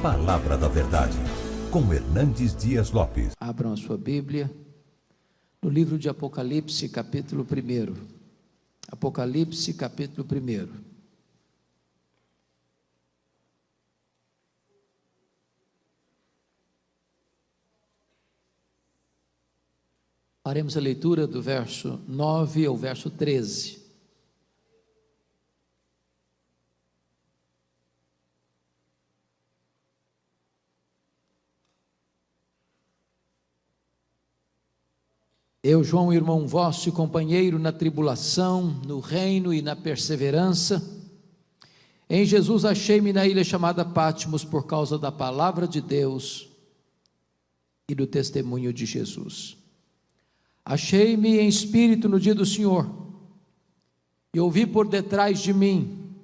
Palavra da Verdade, com Hernandes Dias Lopes. Abram a sua Bíblia, no livro de Apocalipse, capítulo 1. Apocalipse, capítulo 1. Faremos a leitura do verso 9 ao verso 13. Eu, João, irmão vosso e companheiro na tribulação, no reino e na perseverança, em Jesus achei-me na ilha chamada Patmos por causa da palavra de Deus e do testemunho de Jesus. Achei-me em espírito no dia do Senhor, e ouvi por detrás de mim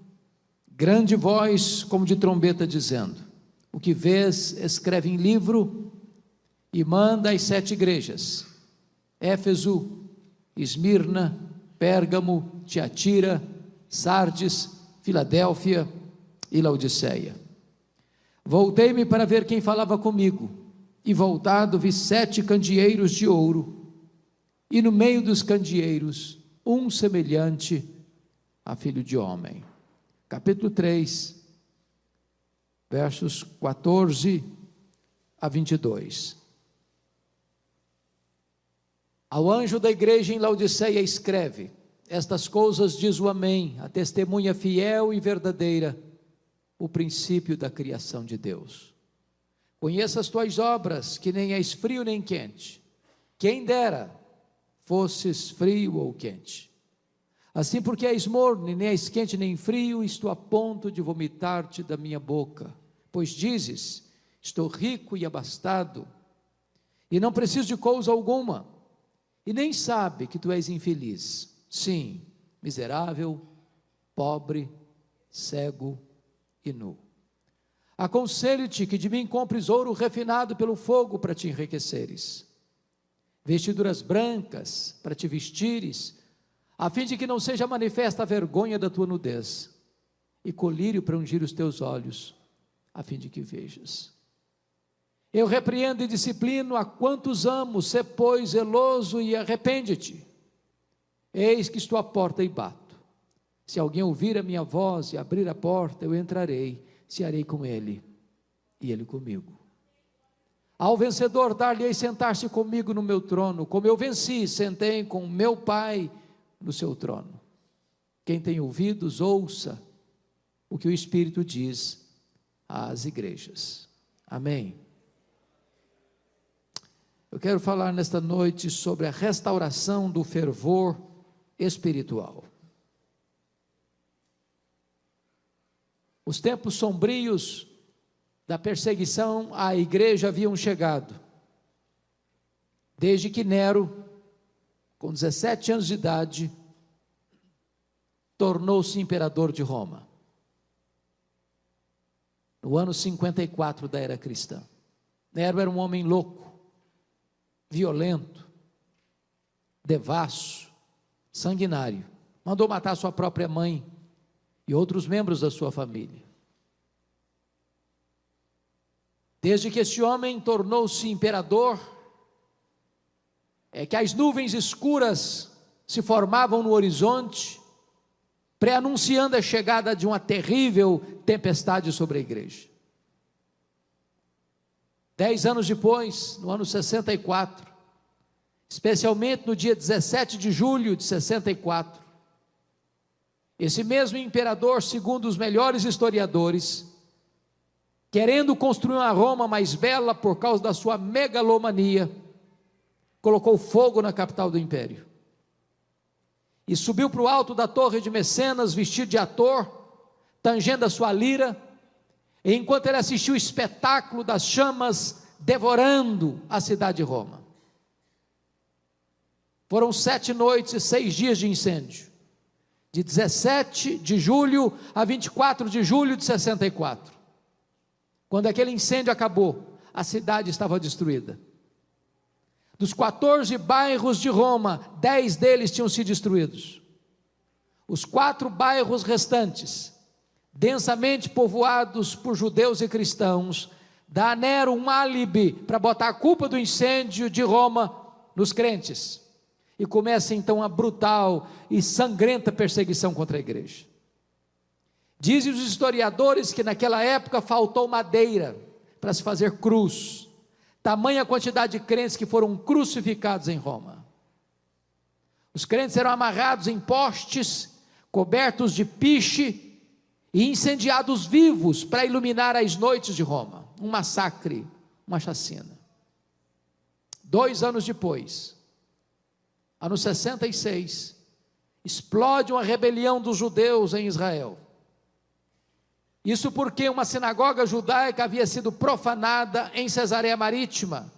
grande voz como de trombeta dizendo: o que vês, escreve em livro e manda às 7 igrejas: Éfeso, Esmirna, Pérgamo, Tiatira, Sardes, Filadélfia e Laodiceia. Voltei-me para ver quem falava comigo, e voltado vi 7 candeeiros de ouro, e no meio dos candeeiros um semelhante a filho de homem. Capítulo 3, versos 14 a 22. Ao anjo da igreja em Laodiceia escreve: estas coisas diz o Amém, a testemunha fiel e verdadeira, o princípio da criação de Deus. Conheça as tuas obras, que nem és frio nem quente. Quem dera fosses frio ou quente. Assim, porque és morno, nem és quente nem frio, estou a ponto de vomitar-te da minha boca. Pois dizes: estou rico e abastado, e não preciso de coisa alguma, e nem sabe que tu és infeliz, sim, miserável, pobre, cego e nu. Aconselho-te que de mim compres ouro refinado pelo fogo para te enriqueceres, vestiduras brancas para te vestires, a fim de que não seja manifesta a vergonha da tua nudez, e colírio para ungir os teus olhos, a fim de que vejas. Eu repreendo e disciplino a quantos amo, sê pois zeloso e arrepende-te. Eis que estou à porta e bato. Se alguém ouvir a minha voz e abrir a porta, eu entrarei, cearei com ele e ele comigo. Ao vencedor dar-lhe-ei sentar-se comigo no meu trono, como eu venci, sentei com meu Pai no seu trono. Quem tem ouvidos, ouça o que o Espírito diz às igrejas. Amém. Eu quero falar nesta noite sobre a restauração do fervor espiritual. Os tempos sombrios da perseguição à igreja haviam chegado, desde que Nero, com 17 anos de idade, tornou-se imperador de Roma, no ano 54 da era cristã. Nero era um homem louco, violento, devasso, sanguinário. Mandou matar sua própria mãe e outros membros da sua família. Desde que esse homem tornou-se imperador, é que as nuvens escuras se formavam no horizonte, pré-anunciando a chegada de uma terrível tempestade sobre a igreja. 10 anos depois, no ano 64, especialmente no dia 17 de julho de 64, esse mesmo imperador, segundo os melhores historiadores, querendo construir uma Roma mais bela por causa da sua megalomania, colocou fogo na capital do império, e subiu para o alto da torre de Mecenas, vestido de ator, tangendo a sua lira, e enquanto ele assistiu o espetáculo das chamas devorando a cidade de Roma. Foram 7 noites e 6 dias de incêndio, de 17 de julho a 24 de julho de 64. Quando aquele incêndio acabou, a cidade estava destruída. Dos 14 bairros de Roma, 10 deles tinham sido destruídos. Os 4 bairros restantes, densamente povoados por judeus e cristãos, dá a Nero um álibi para botar a culpa do incêndio de Roma nos crentes, e começa então a brutal e sangrenta perseguição contra a igreja. Dizem os historiadores que naquela época faltou madeira para se fazer cruz, tamanha quantidade de crentes que foram crucificados em Roma. Os crentes eram amarrados em postes, cobertos de piche e incendiados vivos para iluminar as noites de Roma. Um massacre, uma chacina. 2 anos depois, ano 66, explode uma rebelião dos judeus em Israel. Isso porque uma sinagoga judaica havia sido profanada em Cesareia Marítima,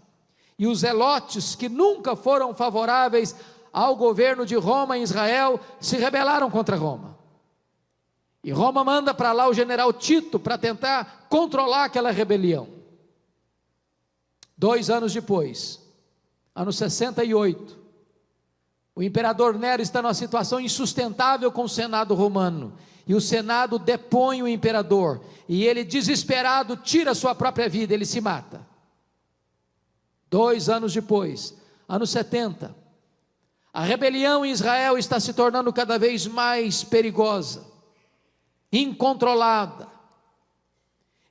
e os zelotes, que nunca foram favoráveis ao governo de Roma em Israel, se rebelaram contra Roma. E Roma manda para lá o general Tito para tentar controlar aquela rebelião. 2 anos depois, ano 68, o imperador Nero está numa situação insustentável com o Senado romano, e o Senado depõe o imperador, e ele, desesperado, tira sua própria vida, ele se mata. 2 anos depois, ano 70, a rebelião em Israel está se tornando cada vez mais perigosa, incontrolada,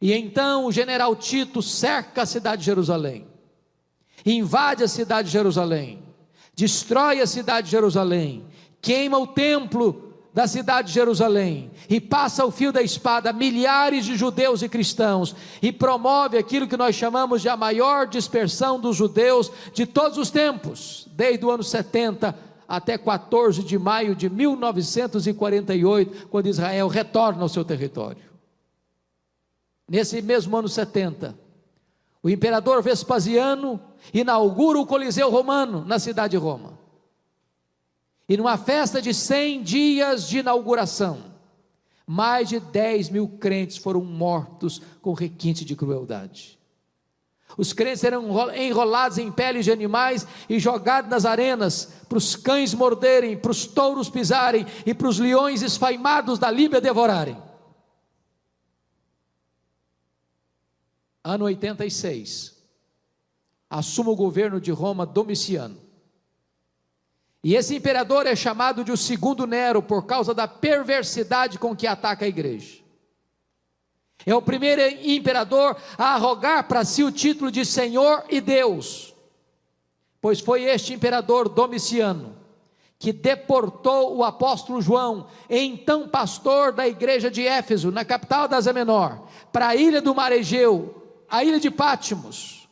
e então o general Tito cerca a cidade de Jerusalém, invade a cidade de Jerusalém, destrói a cidade de Jerusalém, queima o templo da cidade de Jerusalém, e passa o fio da espada milhares de judeus e cristãos, e promove aquilo que nós chamamos de a maior dispersão dos judeus de todos os tempos, desde o ano 70 até 14 de maio de 1948, quando Israel retorna ao seu território. Nesse mesmo ano 70, o imperador Vespasiano inaugura o Coliseu Romano na cidade de Roma, e numa festa de 100 dias de inauguração, mais de 10.000 crentes foram mortos com requinte de crueldade. Os crentes eram enrolados em peles de animais e jogados nas arenas, para os cães morderem, para os touros pisarem, e para os leões esfaimados da Líbia devorarem. Ano 86, assume o governo de Roma Domiciano. E esse imperador é chamado de o segundo Nero, por causa da perversidade com que ataca a igreja. É o primeiro imperador a arrogar para si o título de Senhor e Deus, pois foi este imperador Domiciano que deportou o apóstolo João, então pastor da igreja de Éfeso, na capital da Ásia Menor, para a ilha do Mar Egeu, a ilha de Patmos.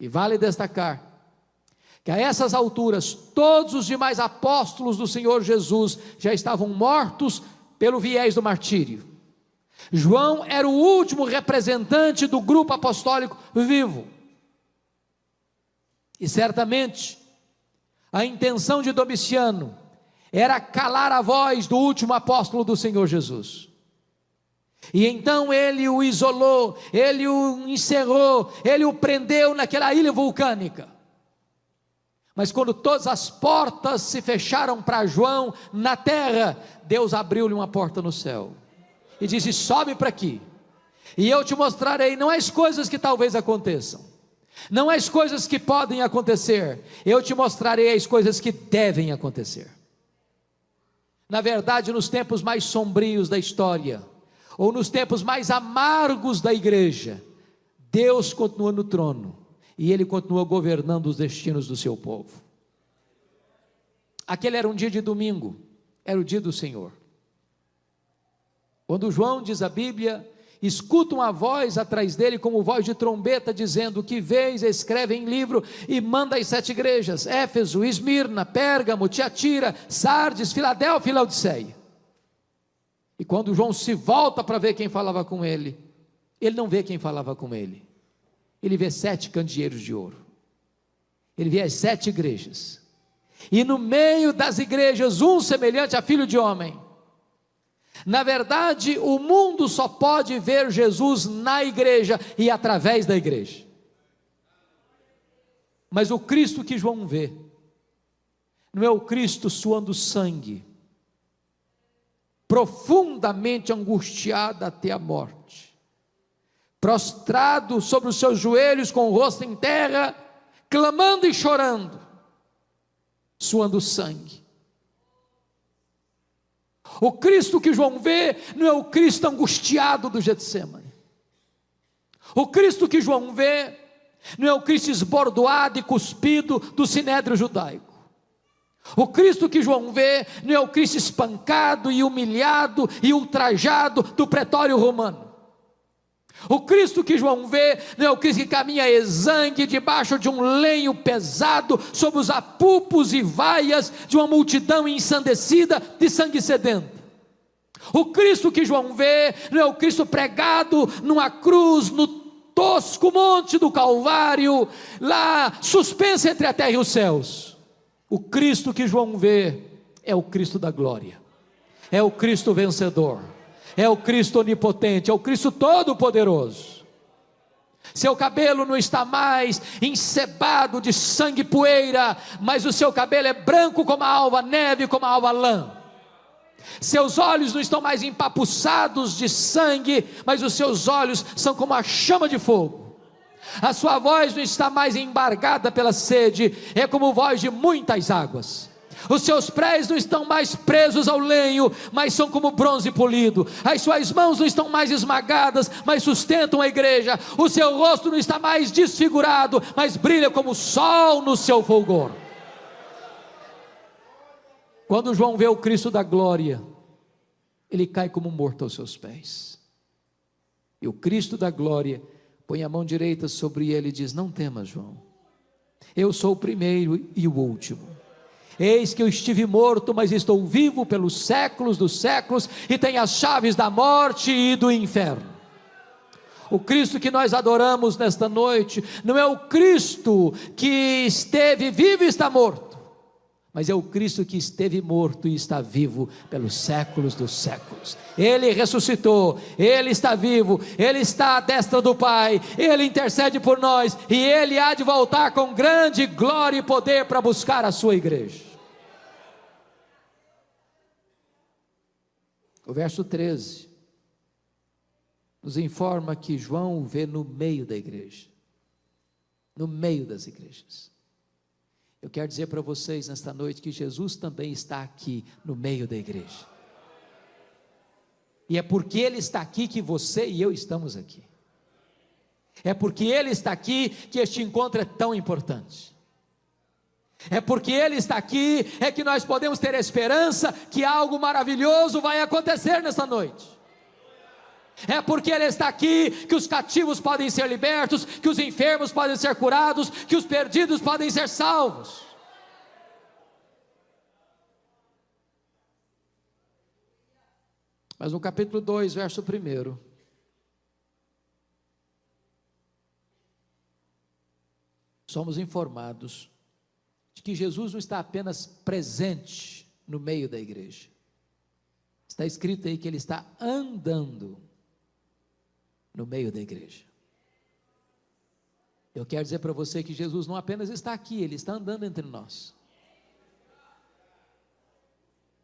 E vale destacar que a essas alturas, todos os demais apóstolos do Senhor Jesus já estavam mortos pelo viés do martírio. João era o último representante do grupo apostólico vivo. E certamente, a intenção de Domiciano era calar a voz do último apóstolo do Senhor Jesus. E então ele o isolou, ele o encerrou, ele o prendeu naquela ilha vulcânica. Mas quando todas as portas se fecharam para João na terra, Deus abriu-lhe uma porta no céu e disse: sobe para aqui, e eu te mostrarei não as coisas que talvez aconteçam, não as coisas que podem acontecer, eu te mostrarei as coisas que devem acontecer. Na verdade, nos tempos mais sombrios da história, ou nos tempos mais amargos da igreja, Deus continua no trono, e Ele continua governando os destinos do seu povo. Aquele era um dia de domingo, era o dia do Senhor. Quando João, diz a Bíblia, escuta uma voz atrás dele, como voz de trombeta, dizendo: que vês, escreve em livro e manda às 7 igrejas: Éfeso, Esmirna, Pérgamo, Tiatira, Sardes, Filadélfia e Laodiceia. E quando João se volta para ver quem falava com ele, ele não vê quem falava com ele, ele vê 7 candeeiros de ouro, ele vê as 7 igrejas, e no meio das igrejas, um semelhante a filho de homem. Na verdade, o mundo só pode ver Jesus na igreja e através da igreja. Mas o Cristo que João vê, não é o Cristo suando sangue, profundamente angustiada até a morte, prostrado sobre os seus joelhos, com o rosto em terra, clamando e chorando, suando sangue. O Cristo que João vê não é o Cristo angustiado do Getsêmani. O Cristo que João vê não é o Cristo esbordoado e cuspido do sinédrio judaico. O Cristo que João vê não é o Cristo espancado e humilhado e ultrajado do pretório romano. O Cristo que João vê não é o Cristo que caminha exangue debaixo de um lenho pesado, sob os apupos e vaias de uma multidão ensandecida de sangue sedento. O Cristo que João vê não é o Cristo pregado numa cruz, no tosco monte do Calvário, lá suspenso entre a terra e os céus. O Cristo que João vê é o Cristo da glória, é o Cristo vencedor, é o Cristo onipotente, é o Cristo todo-poderoso. Seu cabelo não está mais encebado de sangue e poeira, mas o seu cabelo é branco como a alva neve, como a alva lã. Seus olhos não estão mais empapuçados de sangue, mas os seus olhos são como a chama de fogo. A sua voz não está mais embargada pela sede, é como voz de muitas águas. Os seus pés não estão mais presos ao lenho, mas são como bronze polido. As suas mãos não estão mais esmagadas, mas sustentam a igreja. O seu rosto não está mais desfigurado, mas brilha como o sol no seu fulgor. Quando João vê o Cristo da glória, ele cai como morto aos seus pés. E o Cristo da glória põe a mão direita sobre ele e diz: não temas, João, eu sou o primeiro e o último. Eis que eu estive morto, mas estou vivo pelos séculos dos séculos, e tenho as chaves da morte e do inferno. O Cristo que nós adoramos nesta noite, não é o Cristo que esteve vivo e está morto, mas é o Cristo que esteve morto e está vivo pelos séculos dos séculos. Ele ressuscitou, Ele está vivo, Ele está à destra do Pai, Ele intercede por nós, e Ele há de voltar com grande glória e poder para buscar a sua igreja. O verso 13 nos informa que João o vê no meio da igreja, no meio das igrejas. Eu quero dizer para vocês nesta noite que Jesus também está aqui no meio da igreja. E é porque Ele está aqui que você e eu estamos aqui. É porque Ele está aqui que este encontro é tão importante. É porque Ele está aqui é que nós podemos ter esperança que algo maravilhoso vai acontecer nesta noite. É porque Ele está aqui que os cativos podem ser libertos, que os enfermos podem ser curados, que os perdidos podem ser salvos. Mas no capítulo 2, verso 1, somos informados de que Jesus não está apenas presente no meio da igreja. Está escrito aí que Ele está andando no meio da igreja. Eu quero dizer para você que Jesus não apenas está aqui, Ele está andando entre nós.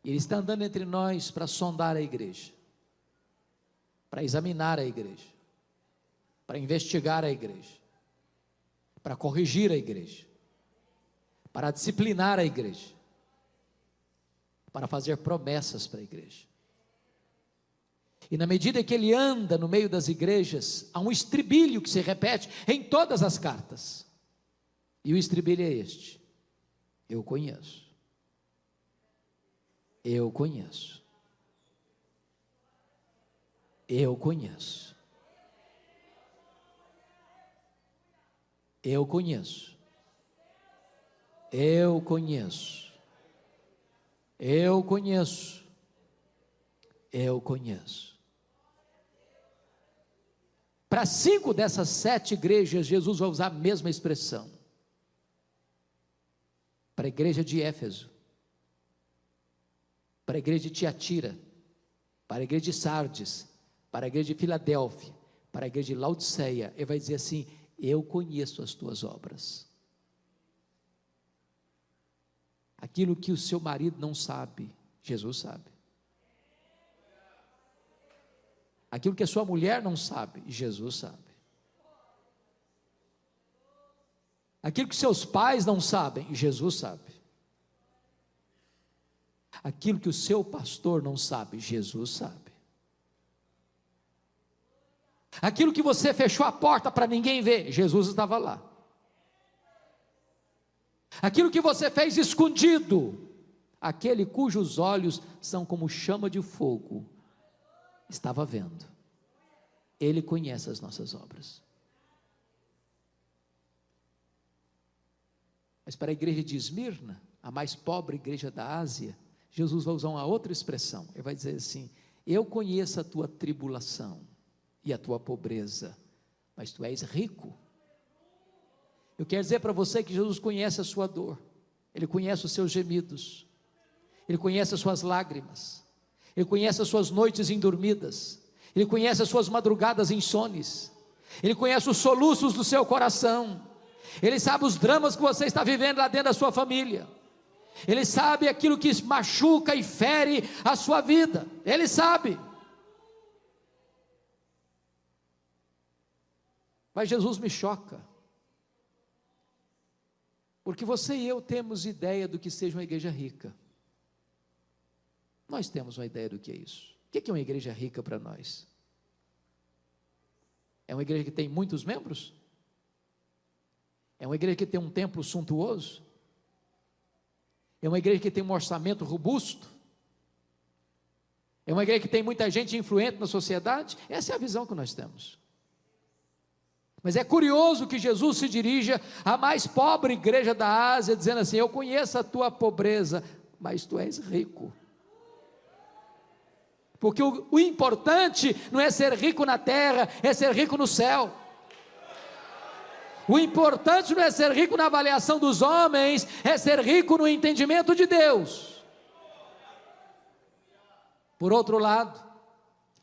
Ele está andando entre nós para sondar a igreja, para examinar a igreja, para investigar a igreja, para corrigir a igreja, para disciplinar a igreja, para fazer promessas para a igreja. E na medida que Ele anda no meio das igrejas, há um estribilho que se repete em todas as cartas, e o estribilho é este: eu conheço, eu conheço, eu conheço, eu conheço, eu conheço, eu conheço, eu conheço. Para 5 dessas 7 igrejas, Jesus vai usar a mesma expressão. Para a igreja de Éfeso, para a igreja de Tiatira, para a igreja de Sardes, para a igreja de Filadélfia, para a igreja de Laodiceia, Ele vai dizer assim: eu conheço as tuas obras. Aquilo que o seu marido não sabe, Jesus sabe. Aquilo que a sua mulher não sabe, Jesus sabe. Aquilo que seus pais não sabem, Jesus sabe. Aquilo que o seu pastor não sabe, Jesus sabe. Aquilo que você fechou a porta para ninguém ver, Jesus estava lá. Aquilo que você fez escondido, aquele cujos olhos são como chama de fogo, estava vendo. Ele conhece as nossas obras. Mas para a igreja de Esmirna, a mais pobre igreja da Ásia, Jesus vai usar uma outra expressão. Ele vai dizer assim: eu conheço a tua tribulação e a tua pobreza, mas tu és rico. Eu quero dizer para você que Jesus conhece a sua dor, Ele conhece os seus gemidos, Ele conhece as suas lágrimas, Ele conhece as suas noites indormidas, Ele conhece as suas madrugadas insones, Ele conhece os soluços do seu coração, Ele sabe os dramas que você está vivendo lá dentro da sua família, Ele sabe aquilo que machuca e fere a sua vida, Ele sabe. Mas Jesus me choca, porque você e eu temos ideia do que seja uma igreja rica. Nós temos uma ideia do que é isso. O que é uma igreja rica para nós? É uma igreja que tem muitos membros? É uma igreja que tem um templo suntuoso? É uma igreja que tem um orçamento robusto? É uma igreja que tem muita gente influente na sociedade? Essa é a visão que nós temos. Mas é curioso que Jesus se dirija à mais pobre igreja da Ásia, dizendo assim: eu conheço a tua pobreza, mas tu és rico. Porque o importante não é ser rico na terra, é ser rico no céu. O importante não é ser rico na avaliação dos homens, é ser rico no entendimento de Deus. Por outro lado,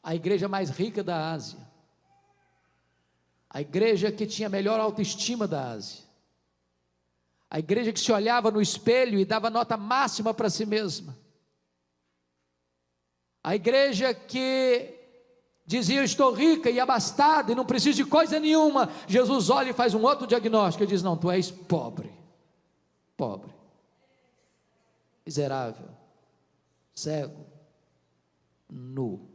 a igreja mais rica da Ásia, a igreja que tinha a melhor autoestima da Ásia, a igreja que se olhava no espelho e dava nota máxima para si mesma, a igreja que dizia: eu estou rica e abastada e não preciso de coisa nenhuma. Jesus olha e faz um outro diagnóstico e diz: não, tu és pobre, miserável, cego, nu.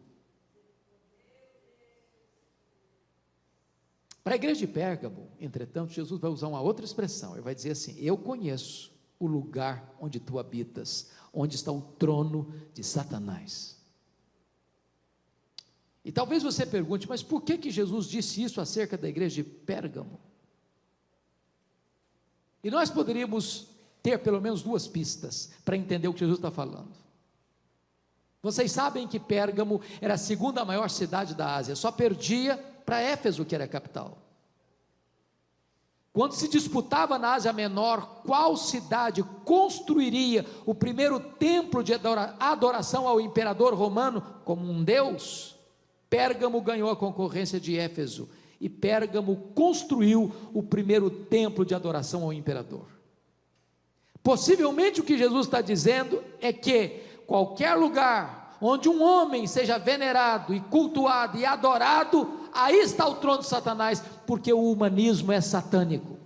Para a igreja de Pérgamo, entretanto, Jesus vai usar uma outra expressão. Ele vai dizer assim: eu conheço o lugar onde tu habitas, onde está o trono de Satanás. E talvez você pergunte: mas por que Jesus disse isso acerca da igreja de Pérgamo? E nós poderíamos ter pelo menos duas pistas para entender o que Jesus está falando. Vocês sabem que Pérgamo era a segunda maior cidade da Ásia, só perdia para Éfeso, que era a capital. Quando se disputava na Ásia Menor qual cidade construiria o primeiro templo de adoração ao imperador romano como um deus, Pérgamo ganhou a concorrência de Éfeso, e Pérgamo construiu o primeiro templo de adoração ao imperador. Possivelmente o que Jesus está dizendo é que qualquer lugar onde um homem seja venerado e cultuado e adorado, aí está o trono de Satanás, porque o humanismo é satânico.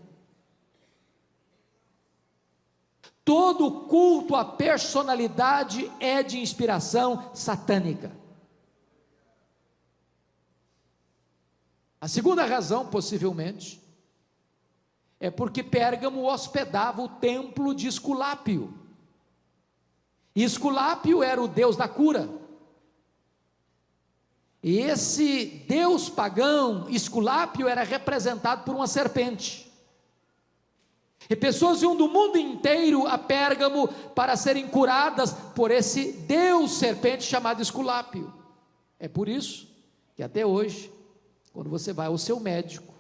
Todo culto à personalidade é de inspiração satânica. A segunda razão, possivelmente, é porque Pérgamo hospedava o templo de Esculápio. E Esculápio era o deus da cura. E esse deus pagão, Esculápio, era representado por uma serpente. E pessoas iam do mundo inteiro a Pérgamo para serem curadas por esse deus serpente chamado Esculápio. É por isso que até hoje, quando você vai ao seu médico,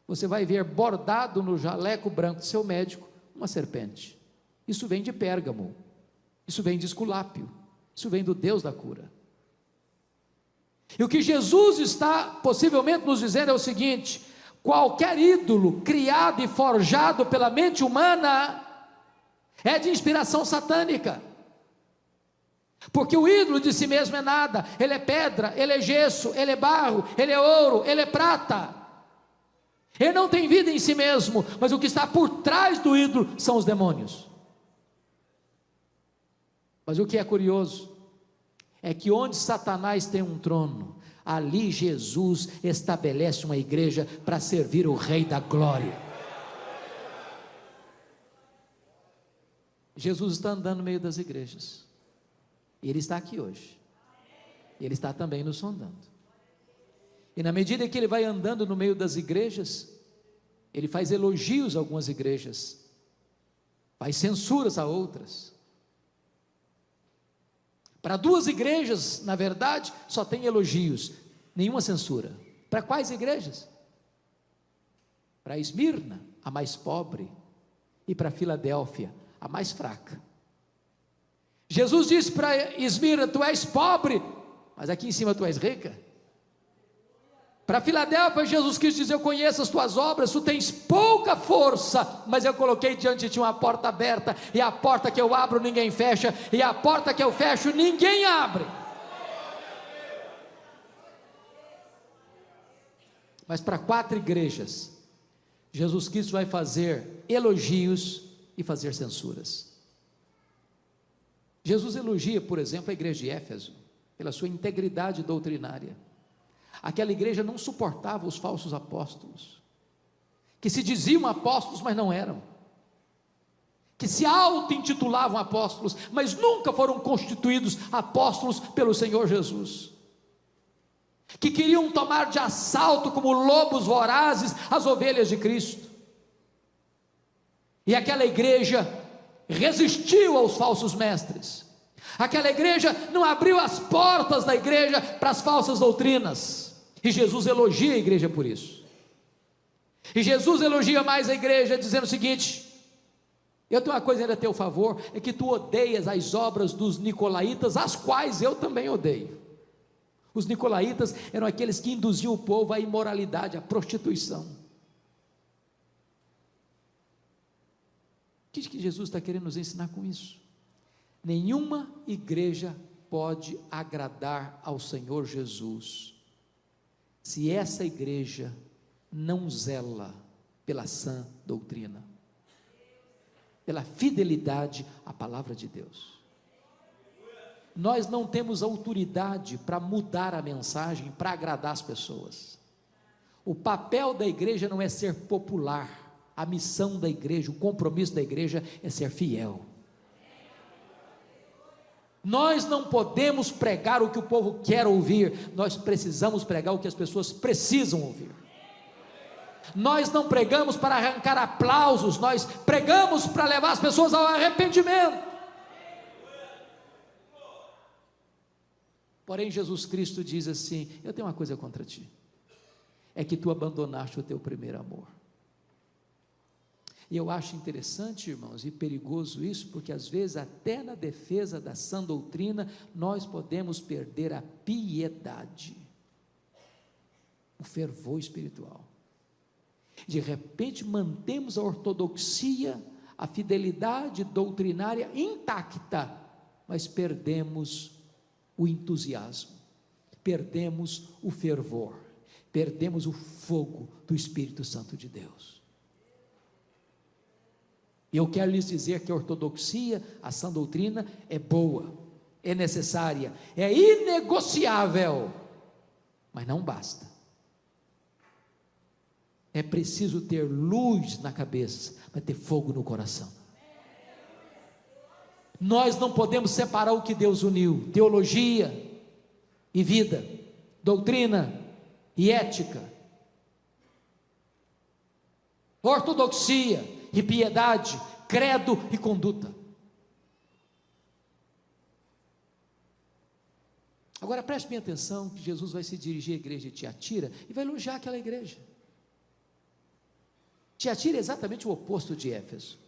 você vai ver bordado no jaleco branco do seu médico uma serpente. Isso vem de Pérgamo, isso vem de Esculápio, isso vem do Deus da cura. E o que Jesus está possivelmente nos dizendo é o seguinte: qualquer ídolo criado e forjado pela mente humana é de inspiração satânica. Porque o ídolo de si mesmo é nada, ele é pedra, ele é gesso, ele é barro, ele é ouro, ele é prata. Ele não tem vida em si mesmo, mas o que está por trás do ídolo são os demônios. Mas o que é curioso é que onde Satanás tem um trono, ali Jesus estabelece uma igreja para servir o Rei da Glória. Jesus está andando no meio das igrejas, e Ele está aqui hoje, Ele está também nos sondando, e na medida que Ele vai andando no meio das igrejas, Ele faz elogios a algumas igrejas, faz censuras a outras. Para duas igrejas, na verdade, só tem elogios, nenhuma censura. Para quais igrejas? Para Esmirna, a mais pobre, e para Filadélfia, a mais fraca. Jesus disse para Esmirna: tu és pobre, mas aqui em cima tu és rica. Para Filadélfia, Jesus quis dizer: eu conheço as tuas obras, tu tens pouca força, mas eu coloquei diante de ti uma porta aberta, e a porta que eu abro ninguém fecha, e a porta que eu fecho ninguém abre. Mas para 4 igrejas, Jesus Cristo vai fazer elogios e fazer censuras. Jesus elogia, por exemplo, a igreja de Éfeso, pela sua integridade doutrinária. Aquela igreja não suportava os falsos apóstolos, que se diziam apóstolos, mas não eram, que se auto-intitulavam apóstolos, mas nunca foram constituídos apóstolos pelo Senhor Jesus, que queriam tomar de assalto como lobos vorazes as ovelhas de Cristo, e aquela igreja resistiu aos falsos mestres, aquela igreja não abriu as portas da igreja para as falsas doutrinas, e Jesus elogia a igreja por isso. E Jesus elogia mais a igreja dizendo o seguinte: eu tenho uma coisa ainda a teu favor, é que tu odeias as obras dos nicolaítas, as quais eu também odeio. Os nicolaítas eram aqueles que induziam o povo à imoralidade, à prostituição. O que Jesus está querendo nos ensinar com isso? Nenhuma igreja pode agradar ao Senhor Jesus se essa igreja não zela pela sã doutrina, pela fidelidade à palavra de Deus. Nós não temos autoridade para mudar a mensagem, para agradar as pessoas. O papel da igreja não é ser popular, a missão da igreja, o compromisso da igreja é ser fiel. Nós não podemos pregar o que o povo quer ouvir, nós precisamos pregar o que as pessoas precisam ouvir. Nós não pregamos para arrancar aplausos, nós pregamos para levar as pessoas ao arrependimento. Porém, Jesus Cristo diz assim: eu tenho uma coisa contra ti, é que tu abandonaste o teu primeiro amor. E eu acho interessante, irmãos, e perigoso isso, porque às vezes até na defesa da sã doutrina, nós podemos perder a piedade, o fervor espiritual. De repente mantemos a ortodoxia, a fidelidade doutrinária intacta, mas perdemos o entusiasmo, perdemos o fervor, perdemos o fogo do Espírito Santo de Deus. E eu quero lhes dizer que a ortodoxia, a sã doutrina é boa, é necessária, é inegociável, mas não basta. É preciso ter luz na cabeça, mas ter fogo no coração. Nós não podemos separar o que Deus uniu: teologia e vida, doutrina e ética, ortodoxia e piedade, credo e conduta. Agora preste bem atenção, que Jesus vai se dirigir à igreja de Tiatira e vai elogiar aquela igreja. Tiatira é exatamente o oposto de Éfeso,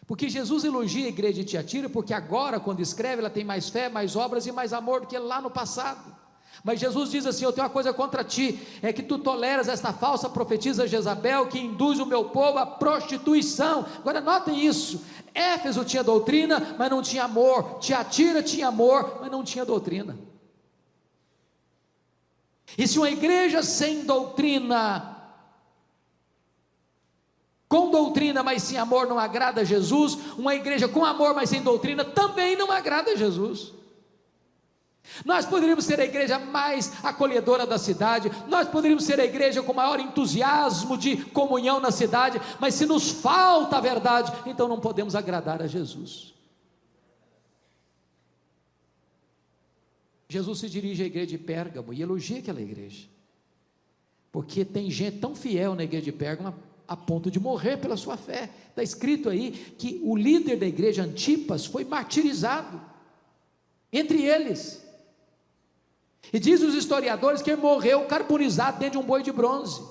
porque Jesus elogia a igreja de Tiatira, porque agora quando escreve, ela tem mais fé, mais obras e mais amor do que lá no passado. Mas Jesus diz assim: eu tenho uma coisa contra ti, é que tu toleras esta falsa profetisa Jezabel, que induz o meu povo à prostituição. Agora notem isso, Éfeso tinha doutrina, mas não tinha amor. Tiatira tinha amor, mas não tinha doutrina. E se uma igreja sem doutrina, com doutrina, mas sem amor, não agrada a Jesus, uma igreja com amor, mas sem doutrina, também não agrada a Jesus. Nós poderíamos ser a igreja mais acolhedora da cidade, nós poderíamos ser a igreja com maior entusiasmo de comunhão na cidade, mas se nos falta a verdade, então não podemos agradar a Jesus. Jesus se dirige à igreja de Pérgamo e elogia aquela igreja, porque tem gente tão fiel na igreja de Pérgamo a ponto de morrer pela sua fé. Está escrito aí que o líder da igreja, Antipas, foi martirizado entre eles. E diz os historiadores que ele morreu carbonizado dentro de um boi de bronze.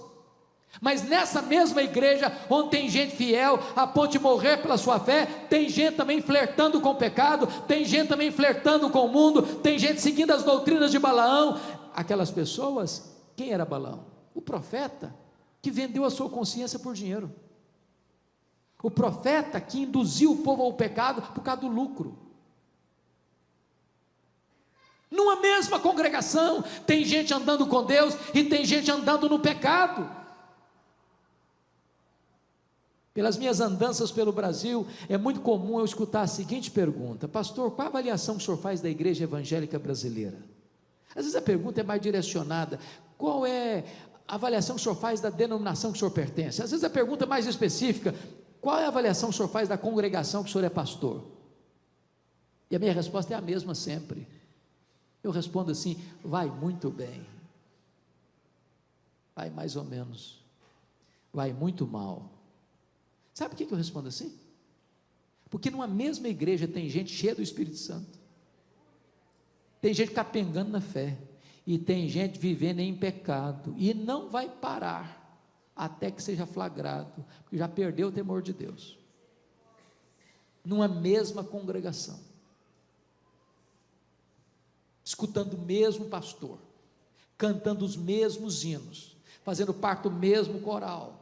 Mas nessa mesma igreja, onde tem gente fiel a ponto de morrer pela sua fé, tem gente também flertando com o pecado, tem gente também flertando com o mundo, tem gente seguindo as doutrinas de Balaão. Aquelas pessoas, quem era Balaão? O profeta que vendeu a sua consciência por dinheiro, o profeta que induziu o povo ao pecado por causa do lucro. Numa mesma congregação, tem gente andando com Deus e tem gente andando no pecado. Pelas minhas andanças pelo Brasil, é muito comum eu escutar a seguinte pergunta: pastor, qual a avaliação que o senhor faz da igreja evangélica brasileira? Às vezes a pergunta é mais direcionada: qual é a avaliação que o senhor faz da denominação que o senhor pertence? Às vezes a pergunta é mais específica: qual é a avaliação que o senhor faz da congregação que o senhor é pastor? E a minha resposta é a mesma sempre. Eu respondo assim: vai muito bem, vai mais ou menos, vai muito mal. Sabe por que eu respondo assim? Porque numa mesma igreja tem gente cheia do Espírito Santo, tem gente capengando na fé, e tem gente vivendo em pecado, e não vai parar, até que seja flagrado, porque já perdeu o temor de Deus, numa mesma congregação, escutando o mesmo pastor, cantando os mesmos hinos, fazendo parte do mesmo coral,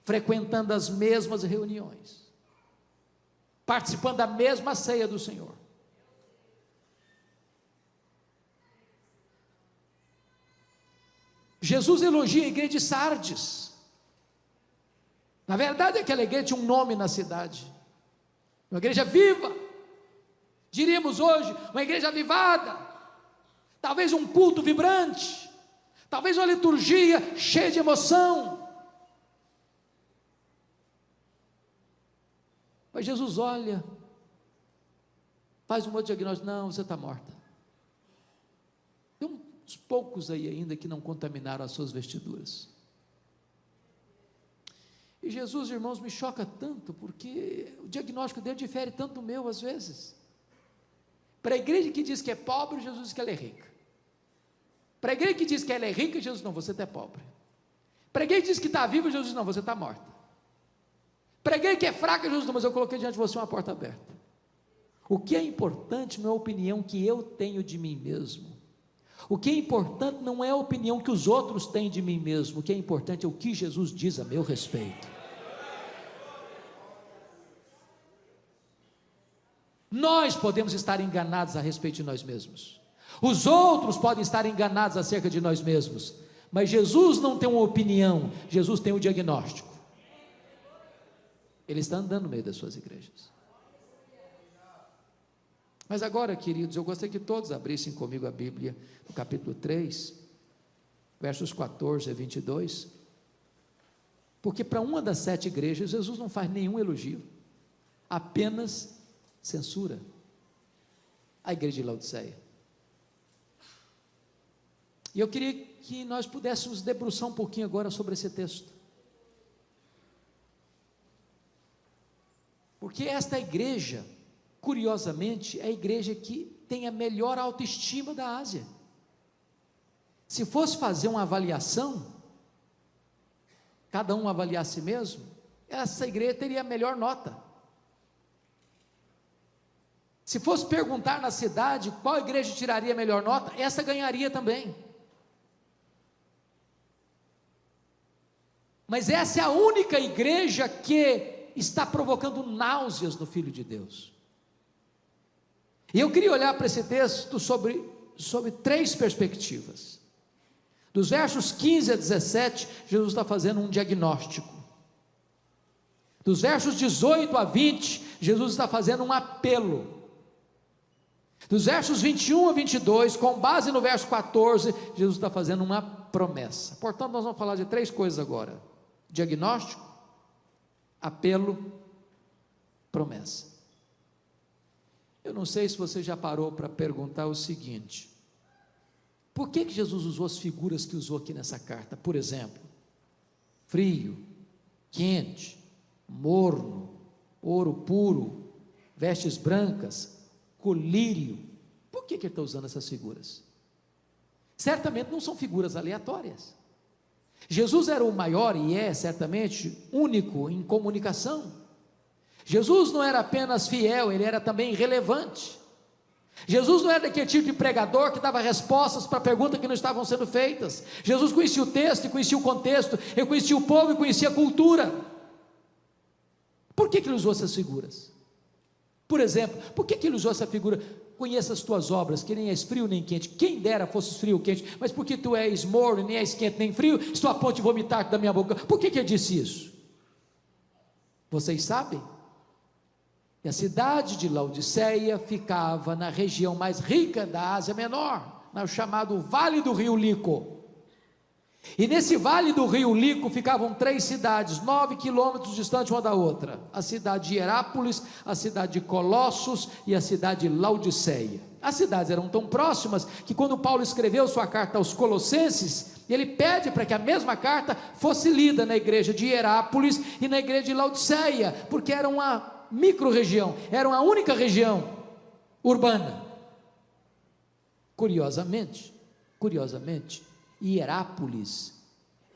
frequentando as mesmas reuniões, participando da mesma ceia do Senhor. Jesus elogia a igreja de Sardes. Na verdade, aquela igreja tinha um nome na cidade, uma igreja viva, diríamos hoje, uma igreja avivada, talvez um culto vibrante, talvez uma liturgia cheia de emoção. Mas Jesus olha, faz um outro diagnóstico: não, você está morta. Tem uns poucos aí ainda que não contaminaram as suas vestiduras. E Jesus, irmãos, me choca tanto, porque o diagnóstico dele difere tanto do meu às vezes. Para a igreja que diz que é pobre, Jesus diz que ela é rica. Para a igreja que diz que ela é rica, Jesus: não, você é pobre. Para a igreja que diz que está viva, Jesus diz: não, você está morta. Para a igreja que é fraca, Jesus diz: mas eu coloquei diante de você uma porta aberta. O que é importante não é a opinião que eu tenho de mim mesmo. O que é importante não é a opinião que os outros têm de mim mesmo. O que é importante é o que Jesus diz a meu respeito. Nós podemos estar enganados a respeito de nós mesmos, os outros podem estar enganados acerca de nós mesmos, mas Jesus não tem uma opinião, Jesus tem um diagnóstico. Ele está andando no meio das suas igrejas. Mas agora, queridos, eu gostaria que todos abrissem comigo a Bíblia, no capítulo 3, versos 14 a 22, porque para uma das 7 igrejas, Jesus não faz nenhum elogio, apenas censura. A igreja de Laodiceia. E eu queria que nós pudéssemos debruçar um pouquinho agora sobre esse texto, porque esta igreja, curiosamente, é a igreja que tem a melhor autoestima da Ásia. Se fosse fazer uma avaliação, cada um avaliar a si mesmo, essa igreja teria a melhor nota. Se fosse perguntar na cidade qual igreja tiraria a melhor nota, essa ganharia também. Mas essa é a única igreja que está provocando náuseas no Filho de Deus. E eu queria olhar para esse texto sobre 3 perspectivas. Dos versos 15 a 17, Jesus está fazendo um diagnóstico. Dos versos 18 a 20, Jesus está fazendo um apelo. Dos versos 21 a 22, com base no verso 14, Jesus está fazendo uma promessa. Portanto, nós vamos falar de 3 coisas agora: diagnóstico, apelo, promessa. Eu não sei se você já parou para perguntar o seguinte: por que Jesus usou as figuras que usou aqui nessa carta? Por exemplo, frio, quente, morno, ouro puro, vestes brancas, colírio. Por que ele está usando essas figuras? Certamente não são figuras aleatórias. Jesus era o maior e é certamente único em comunicação. Jesus não era apenas fiel, ele era também relevante. Jesus não era daquele tipo de pregador que dava respostas para perguntas que não estavam sendo feitas. Jesus conhecia o texto e conhecia o contexto, ele conhecia o povo e conhecia a cultura. Por que ele usou essas figuras? Por exemplo, por que ele usou essa figura? Conheça as tuas obras, que nem és frio nem quente. Quem dera fosses frio ou quente, mas porque tu és morno, nem és quente nem frio, estou a ponto de vomitar-te da minha boca. Por que ele disse isso? Vocês sabem? E a cidade de Laodiceia ficava na região mais rica da Ásia Menor, no chamado Vale do Rio Lico. E nesse Vale do Rio Lico ficavam 3 cidades, 9 quilômetros distantes uma da outra: a cidade de Hierápolis, a cidade de Colossos e a cidade de Laodiceia. As cidades eram tão próximas que quando Paulo escreveu sua carta aos Colossenses, ele pede para que a mesma carta fosse lida na igreja de Hierápolis e na igreja de Laodiceia, porque era uma micro-região, era uma única região urbana. Curiosamente, Hierápolis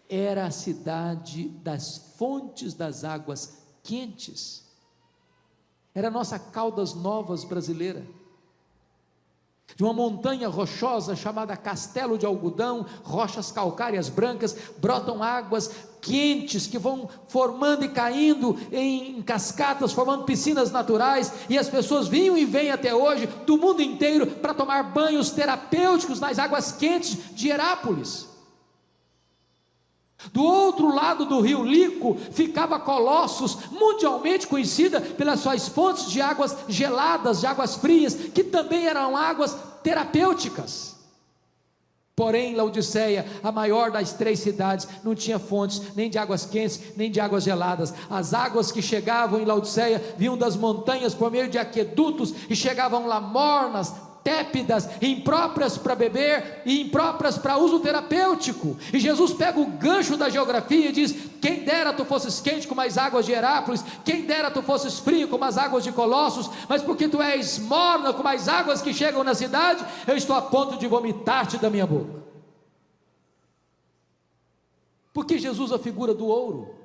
era a cidade das fontes das águas quentes, era a nossa Caldas Novas brasileira. De uma montanha rochosa chamada Castelo de Algodão, rochas calcárias brancas, brotam águas quentes que vão formando e caindo em cascatas, formando piscinas naturais, e as pessoas vinham e vêm até hoje do mundo inteiro para tomar banhos terapêuticos nas águas quentes de Hierápolis. Do outro lado do rio Lico ficava Colossos, mundialmente conhecida pelas suas fontes de águas geladas, de águas frias, que também eram águas terapêuticas. Porém, Laodiceia, a maior das 3 cidades, não tinha fontes nem de águas quentes, nem de águas geladas. As águas que chegavam em Laodiceia vinham das montanhas por meio de aquedutos e chegavam lá mornas, tépidas, impróprias para beber e impróprias para uso terapêutico. E Jesus pega o gancho da geografia e diz: quem dera tu fosses quente como as águas de Hierápolis, quem dera tu fosses frio como as águas de Colossos, mas porque tu és morna como as águas que chegam na cidade, eu estou a ponto de vomitar-te da minha boca. Por que Jesus a figura do ouro?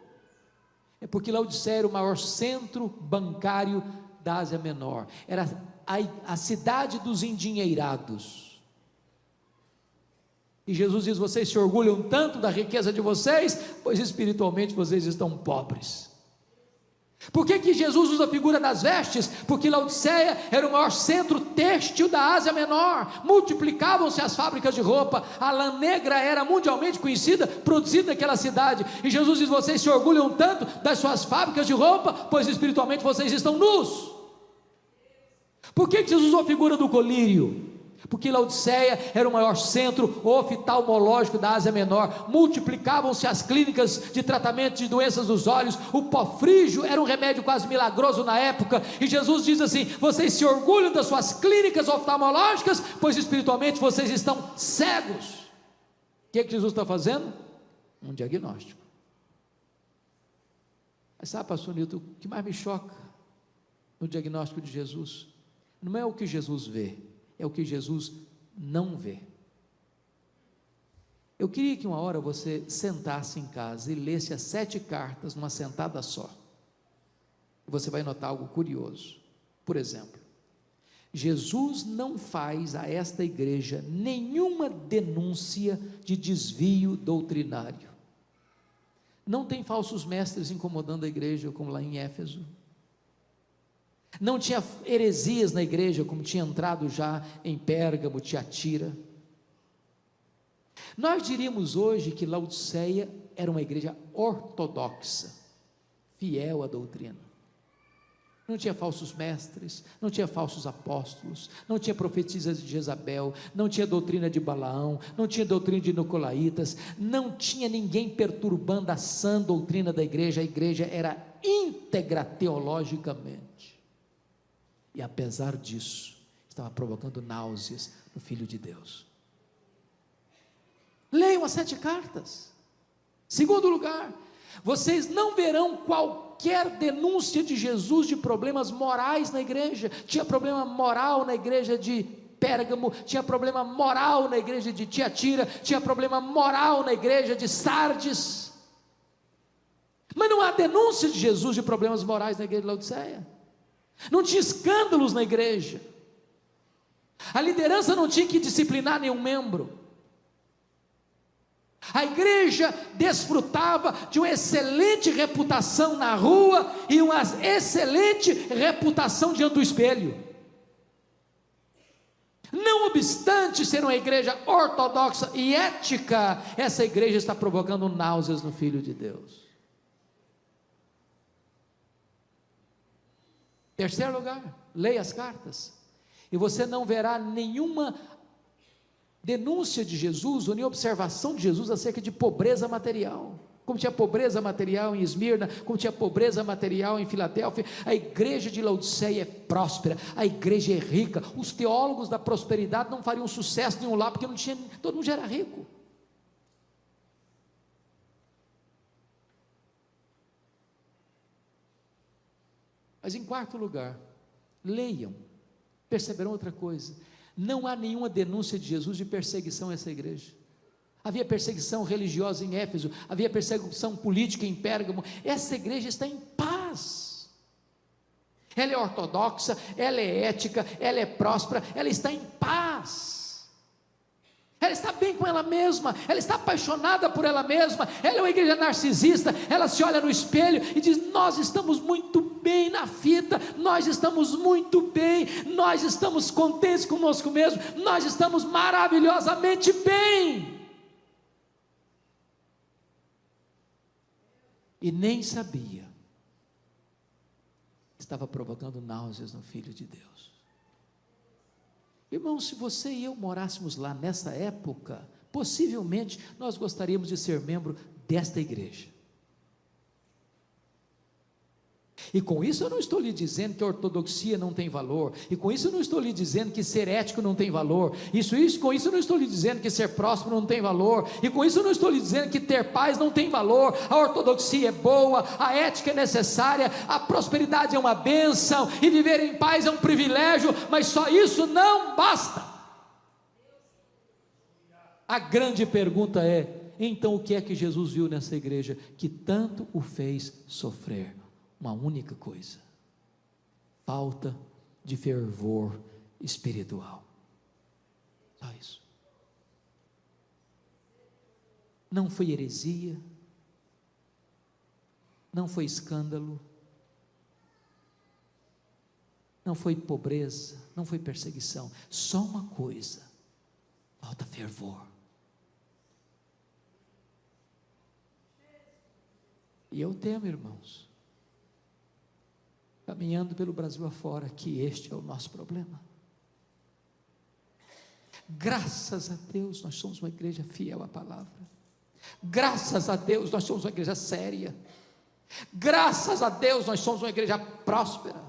É porque Laodiceia era o maior centro bancário da Ásia Menor, era a cidade dos endinheirados. E Jesus diz: vocês se orgulham tanto da riqueza de vocês, pois espiritualmente vocês estão pobres. Por que Jesus usa a figura das vestes? Porque Laodiceia era o maior centro têxtil da Ásia Menor, multiplicavam-se as fábricas de roupa, a lã negra era mundialmente conhecida, produzida naquela cidade, e Jesus diz: vocês se orgulham tanto das suas fábricas de roupa, pois espiritualmente vocês estão nus. Por que Jesus usou a figura do colírio? Porque Laodiceia era o maior centro oftalmológico da Ásia Menor, multiplicavam-se as clínicas de tratamento de doenças dos olhos, o pó frígio era um remédio quase milagroso na época, e Jesus diz assim: vocês se orgulham das suas clínicas oftalmológicas, pois espiritualmente vocês estão cegos. O que Jesus está fazendo? Um diagnóstico. Mas sabe, pastor Nilton, o que mais me choca no diagnóstico de Jesus não é o que Jesus vê, é o que Jesus não vê. Eu queria que uma hora você sentasse em casa e lesse as 7 cartas numa sentada só. Você vai notar algo curioso. Por exemplo, Jesus não faz a esta igreja nenhuma denúncia de desvio doutrinário. Não tem falsos mestres incomodando a igreja, como lá em Éfeso. Não tinha heresias na igreja, como tinha entrado já em Pérgamo, Tiatira. Nós diríamos hoje que Laodiceia era uma igreja ortodoxa, fiel à doutrina. Não tinha falsos mestres, não tinha falsos apóstolos, não tinha profetisas de Jezabel, não tinha doutrina de Balaão, não tinha doutrina de Nicolaitas, não tinha ninguém perturbando a sã doutrina da igreja. A igreja era íntegra teologicamente, e apesar disso, estava provocando náuseas no Filho de Deus. Leiam as 7 cartas. Segundo lugar, vocês não verão qualquer denúncia de Jesus de problemas morais na igreja. Tinha problema moral na igreja de Pérgamo, tinha problema moral na igreja de Tiatira, tinha problema moral na igreja de Sardes, mas não há denúncia de Jesus de problemas morais na igreja de Laodiceia. Não tinha escândalos na igreja, a liderança não tinha que disciplinar nenhum membro. A igreja desfrutava de uma excelente reputação na rua e uma excelente reputação diante do espelho. Não obstante ser uma igreja ortodoxa e ética, essa igreja está provocando náuseas no Filho de Deus. Terceiro lugar, leia as cartas, e você não verá nenhuma denúncia de Jesus, ou nem observação de Jesus acerca de pobreza material. Como tinha pobreza material em Esmirna, como tinha pobreza material em Filadélfia. A igreja de Laodiceia é próspera, a igreja é rica. Os teólogos da prosperidade não fariam sucesso nenhum lá, porque não tinha, todo mundo já era rico. Mas em quarto lugar, leiam, perceberão outra coisa: não há nenhuma denúncia de Jesus de perseguição a essa igreja. Havia perseguição religiosa em Éfeso, havia perseguição política em Pérgamo. Essa igreja está em paz. Ela é ortodoxa, ela é ética, ela é próspera, ela está em paz. Ela está bem com ela mesma, ela está apaixonada por ela mesma. Ela é uma igreja narcisista, ela se olha no espelho e diz: nós estamos muito bem na fita, nós estamos muito bem, nós estamos contentes conosco mesmo, nós estamos maravilhosamente bem. E nem sabia, estava provocando náuseas no Filho de Deus. Irmão, se você e eu morássemos lá nessa época, possivelmente nós gostaríamos de ser membro desta igreja. E com isso eu não estou lhe dizendo que a ortodoxia não tem valor, e com isso eu não estou lhe dizendo que ser ético não tem valor, com isso eu não estou lhe dizendo que ser próspero não tem valor, e com isso eu não estou lhe dizendo que ter paz não tem valor. A ortodoxia é boa, a ética é necessária, a prosperidade é uma bênção, e viver em paz é um privilégio, mas só isso não basta. A grande pergunta é: então o que é que Jesus viu nessa igreja que tanto o fez sofrer? Uma única coisa: falta de fervor espiritual. Só isso. Não foi heresia, não foi escândalo, não foi pobreza, não foi perseguição. Só uma coisa: falta fervor. E eu temo, irmãos, caminhando pelo Brasil afora, que este é o nosso problema. Graças a Deus nós somos uma igreja fiel à palavra, graças a Deus nós somos uma igreja séria, graças a Deus nós somos uma igreja próspera,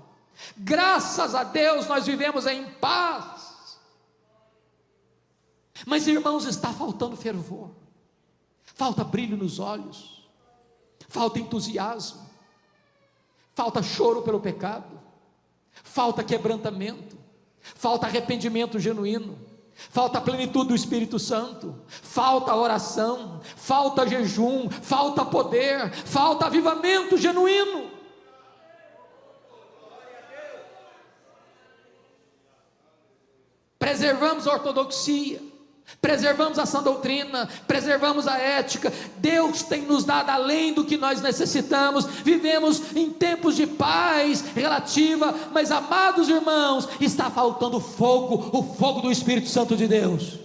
graças a Deus nós vivemos em paz. Mas, irmãos, está faltando fervor, falta brilho nos olhos, falta entusiasmo, falta choro pelo pecado, falta quebrantamento, falta arrependimento genuíno, falta plenitude do Espírito Santo, falta oração, falta jejum, falta poder, falta avivamento genuíno. Preservamos a ortodoxia, preservamos a sã doutrina, preservamos a ética. Deus tem nos dado além do que nós necessitamos. Vivemos em tempos de paz relativa, mas, amados irmãos, está faltando fogo, o fogo do Espírito Santo de Deus,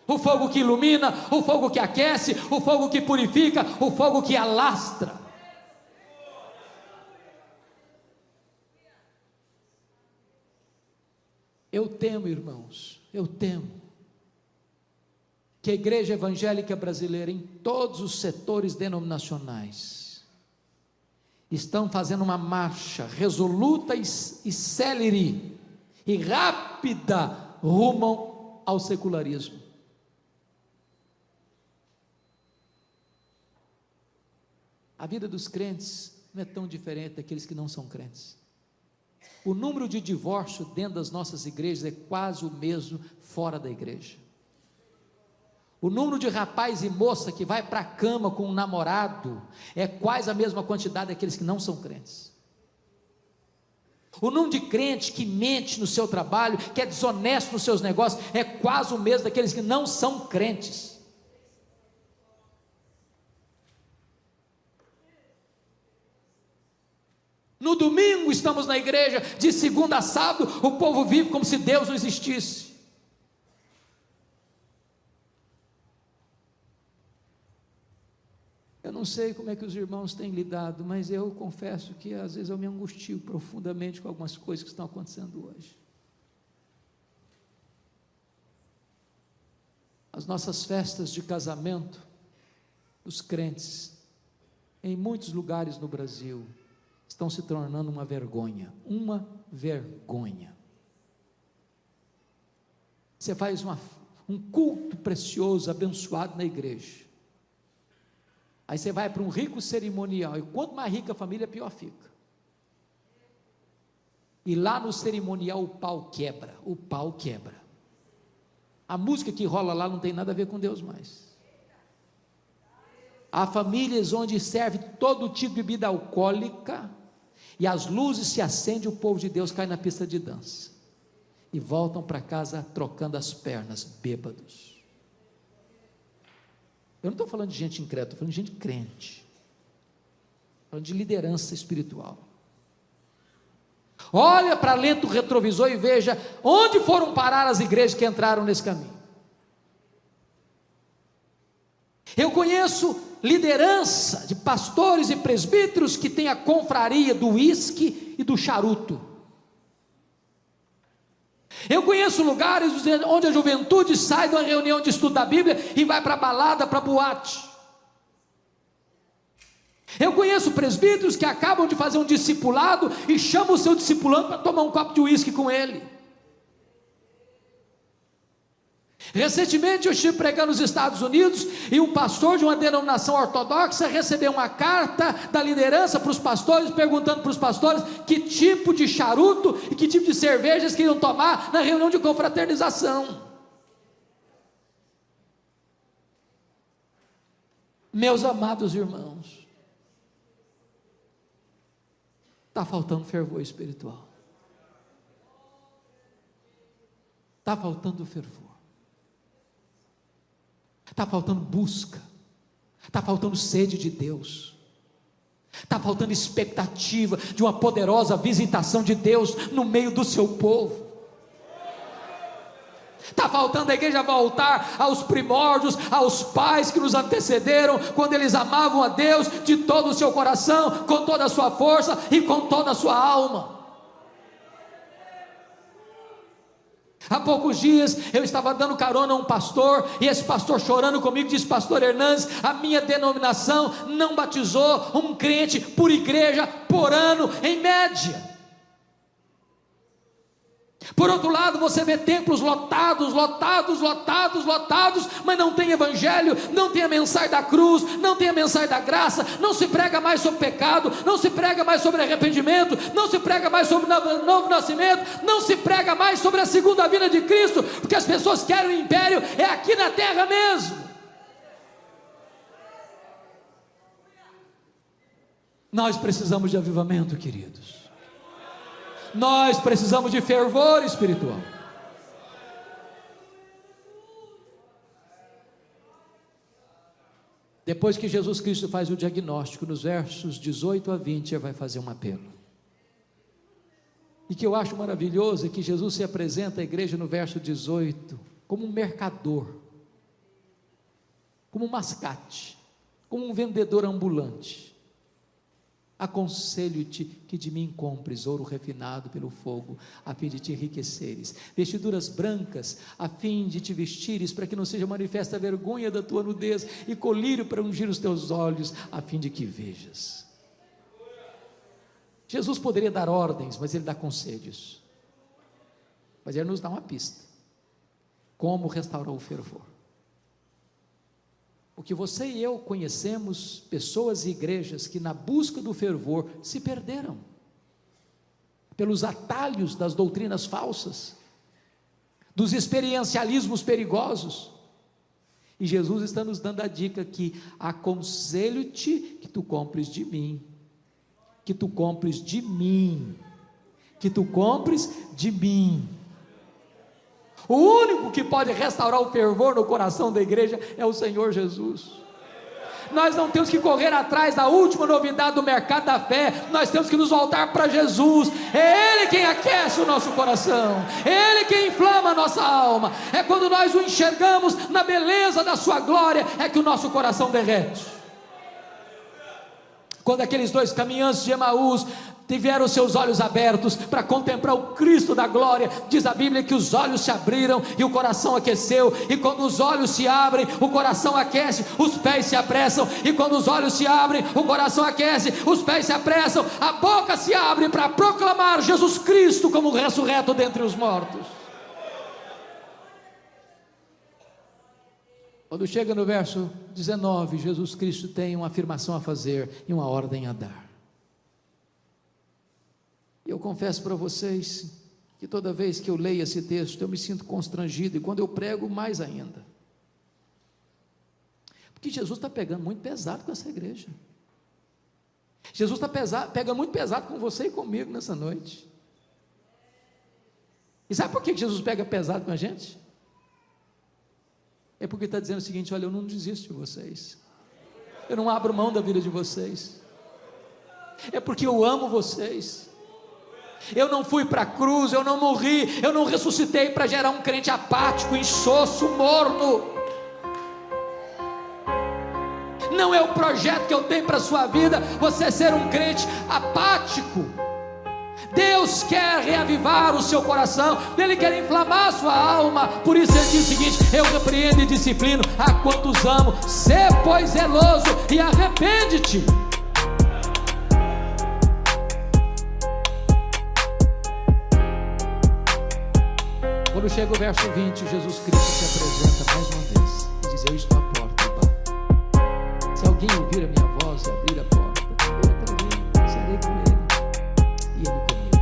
o fogo que ilumina, o fogo que aquece, o fogo que purifica, o fogo que alastra. Eu temo, irmãos, eu temo que a igreja evangélica brasileira, em todos os setores denominacionais, estão fazendo uma marcha resoluta e célere e rápida rumo ao secularismo. A vida dos crentes não é tão diferente daqueles que não são crentes. O número de divórcio dentro das nossas igrejas é quase o mesmo fora da igreja. O número de rapaz e moça que vai para a cama com um namorado é quase a mesma quantidade daqueles que não são crentes. O número de crentes que mente no seu trabalho, que é desonesto nos seus negócios, é quase o mesmo daqueles que não são crentes. No domingo estamos na igreja, de segunda a sábado, o povo vive como se Deus não existisse. Eu não sei como é que os irmãos têm lidado, mas eu confesso que às vezes eu me angustio profundamente com algumas coisas que estão acontecendo hoje. As nossas festas de casamento dos crentes, em muitos lugares no Brasil, estão se tornando uma vergonha. Uma vergonha. Você faz um culto precioso, abençoado na igreja. Aí você vai para um rico cerimonial, e quanto mais rica a família, pior fica. E lá no cerimonial o pau quebra, o pau quebra. A música que rola lá não tem nada a ver com Deus mais. Há famílias onde serve todo tipo de bebida alcoólica, e as luzes se acendem, o povo de Deus cai na pista de dança, e voltam para casa trocando as pernas, bêbados. Eu não estou falando de gente incrédula, estou falando de gente crente, falando de liderança espiritual. Olha para lento retrovisor e veja onde foram parar as igrejas que entraram nesse caminho. Eu conheço liderança de pastores e presbíteros que tem a confraria do uísque e do charuto. Eu conheço lugares onde a juventude sai de uma reunião de estudo da Bíblia e vai para a balada, para a boate. Eu conheço presbíteros que acabam de fazer um discipulado e chamam o seu discipulando para tomar um copo de uísque com ele. Recentemente eu estive pregando nos Estados Unidos e um pastor de uma denominação ortodoxa recebeu uma carta da liderança para os pastores, perguntando para os pastores que tipo de charuto e que tipo de cervejas queriam tomar na reunião de confraternização. Meus amados irmãos, está faltando fervor espiritual, está faltando fervor. Está faltando busca, está faltando sede de Deus, está faltando expectativa de uma poderosa visitação de Deus no meio do seu povo. Está faltando a igreja voltar aos primórdios, aos pais que nos antecederam, quando eles amavam a Deus de todo o seu coração, com toda a sua força e com toda a sua alma. Há poucos dias eu estava dando carona a um pastor, e esse pastor chorando comigo disse: pastor Hernandes, a minha denominação não batizou um crente por igreja por ano, em média. Por outro lado, você vê templos lotados, mas não tem evangelho, não tem a mensagem da cruz, não tem a mensagem da graça, não se prega mais sobre pecado, não se prega mais sobre arrependimento, não se prega mais sobre novo nascimento, não se prega mais sobre a segunda vinda de Cristo, porque as pessoas querem o império, é aqui na terra mesmo. Nós precisamos de avivamento, queridos. Nós precisamos de fervor espiritual. Depois que Jesus Cristo faz o diagnóstico, nos versos 18 a 20, ele vai fazer um apelo. E que eu acho maravilhoso é que Jesus se apresenta à igreja no verso 18 como um mercador, como um mascate, como um vendedor ambulante. Aconselho-te que de mim compres ouro refinado pelo fogo, a fim de te enriqueceres, vestiduras brancas, a fim de te vestires, para que não seja manifesta a vergonha da tua nudez, e colírio para ungir os teus olhos, a fim de que vejas. Jesus poderia dar ordens, mas ele dá conselhos, mas ele nos dá uma pista, como restaurar o fervor. Porque você e eu conhecemos pessoas e igrejas que na busca do fervor se perderam, pelos atalhos das doutrinas falsas, dos experiencialismos perigosos, e Jesus está nos dando a dica que aconselho-te que tu compres de mim, que tu compres de mim, que tu compres de mim. O único que pode restaurar o fervor no coração da igreja é o Senhor Jesus. Nós não temos que correr atrás da última novidade do mercado da fé, nós temos que nos voltar para Jesus. É Ele quem aquece o nosso coração, é Ele quem inflama a nossa alma. É quando nós o enxergamos na beleza da sua glória, é que o nosso coração derrete. Quando aqueles dois caminhantes de Emaús tiveram seus olhos abertos para contemplar o Cristo da glória, diz a Bíblia que os olhos se abriram e o coração aqueceu, e quando os olhos se abrem, o coração aquece, os pés se apressam, e quando os olhos se abrem, o coração aquece, os pés se apressam, a boca se abre para proclamar Jesus Cristo como ressurreto dentre os mortos. Quando chega no verso 19, Jesus Cristo tem uma afirmação a fazer e uma ordem a dar. Eu confesso para vocês que toda vez que eu leio esse texto, eu me sinto constrangido, e quando eu prego, mais ainda. Porque Jesus está pegando muito pesado com essa igreja. Jesus pega muito pesado com você e comigo nessa noite. E sabe por que Jesus pega pesado com a gente? É porque está dizendo o seguinte: olha, eu não desisto de vocês, eu não abro mão da vida de vocês, é porque eu amo vocês. Eu não fui para a cruz, eu não morri, eu não ressuscitei para gerar um crente apático, insosso, morno. Não é o projeto que eu tenho para a sua vida, você ser um crente apático. Deus quer reavivar o seu coração, Ele quer inflamar a sua alma. Por isso Ele diz o seguinte: eu repreendo e disciplino a quantos amo, sê pois zeloso e arrepende-te. Quando chega o verso 20, Jesus Cristo se apresenta mais uma vez e diz: eu estou à porta e bato. Se alguém ouvir a minha voz e abrir a porta, eu entrarei, serei com ele e ele comigo.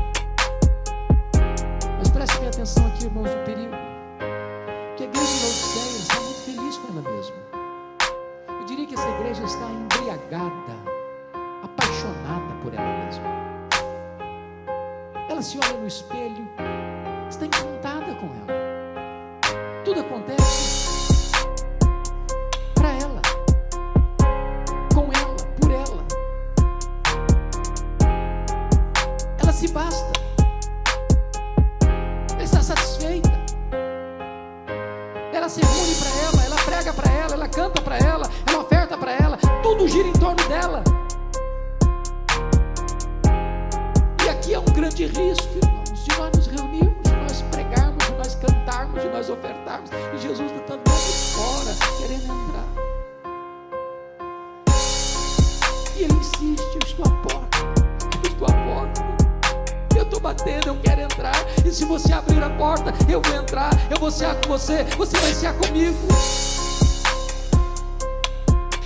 Mas prestem atenção aqui, irmãos, do perigo, que a igreja de Laodiceia está muito feliz com ela mesma. Eu diria que essa igreja está embriagada, apaixonada por ela mesma. Ela se olha no espelho, está encantada com ela. Tudo acontece para ela, com ela, por ela. Ela se basta, ela está satisfeita. Ela se reúne para ela, ela prega para ela, ela canta para ela, ela oferta para ela, tudo gira em torno dela. E aqui é um grande risco, irmãos, de nós nos reunirmos, de nós pregarmos, de nós cantarmos, de nós ofertarmos, e Jesus está do lado de fora, querendo entrar. E Ele insiste: eu estou à porta, eu estou à porta, eu estou batendo, eu quero entrar. E se você abrir a porta, eu vou entrar, eu vou cear com você, você vai cear comigo.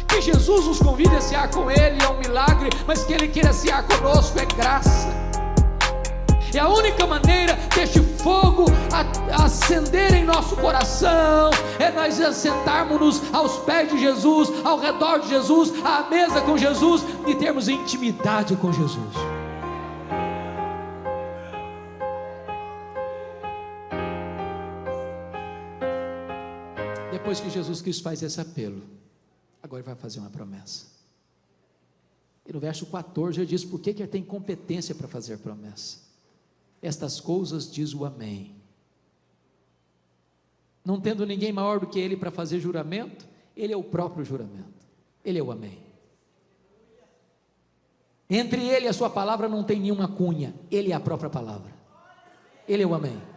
Que Jesus nos convide a cear com Ele é um milagre, mas que Ele queira cear conosco é graça. E a única maneira deste fogo acender em nosso coração é nós assentarmos-nos aos pés de Jesus, ao redor de Jesus, à mesa com Jesus, e termos intimidade com Jesus. Depois que Jesus Cristo faz esse apelo, Agora ele vai fazer uma promessa. E no verso 14 ele diz por que ele tem competência para fazer promessa. Estas coisas diz o Amém. Não tendo ninguém maior do que ele para fazer juramento, ele é o próprio juramento. Ele é o Amém. Entre ele e a sua palavra não tem nenhuma cunha. Ele é a própria palavra. Ele é o Amém.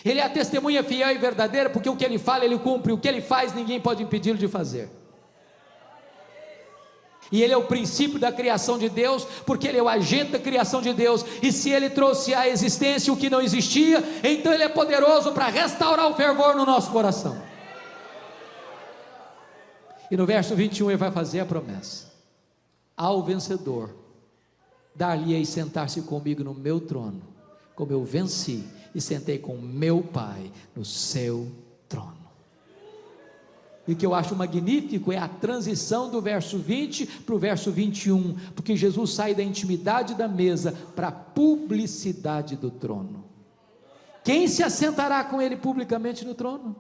Ele é a testemunha fiel e verdadeira, porque o que ele fala, ele cumpre. O que ele faz, ninguém pode impedi-lo de fazer. E ele é o princípio da criação de Deus, porque ele é o agente da criação de Deus. E se ele trouxe à existência o que não existia, então ele é poderoso para restaurar o fervor no nosso coração. E no verso 21 ele vai fazer a promessa: ao vencedor dar-lhe-ei sentar-se comigo no meu trono, como eu venci e sentei com meu Pai no seu trono. E o que eu acho magnífico é a transição do verso 20 para o verso 21, porque Jesus sai da intimidade da mesa para a publicidade do trono. Quem se assentará com ele publicamente no trono?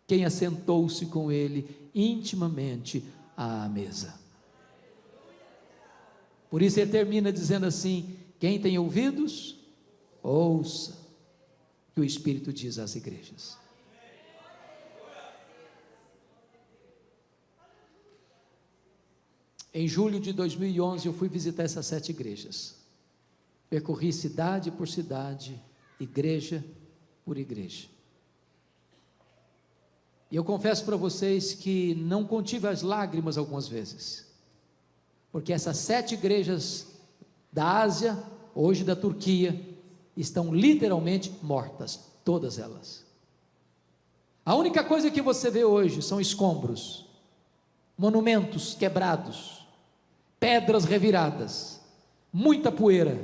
Quem assentou-se com ele intimamente à mesa. Por isso ele termina dizendo assim: quem tem ouvidos, ouça o que o Espírito diz às igrejas. Em julho de 2011 eu fui visitar essas 7 igrejas. Percorri cidade por cidade, igreja por igreja. E eu confesso para vocês que não contive as lágrimas algumas vezes, porque essas 7 igrejas da Ásia, hoje da Turquia, estão literalmente mortas, todas elas. A única coisa que você vê hoje são escombros, monumentos quebrados, pedras reviradas, muita poeira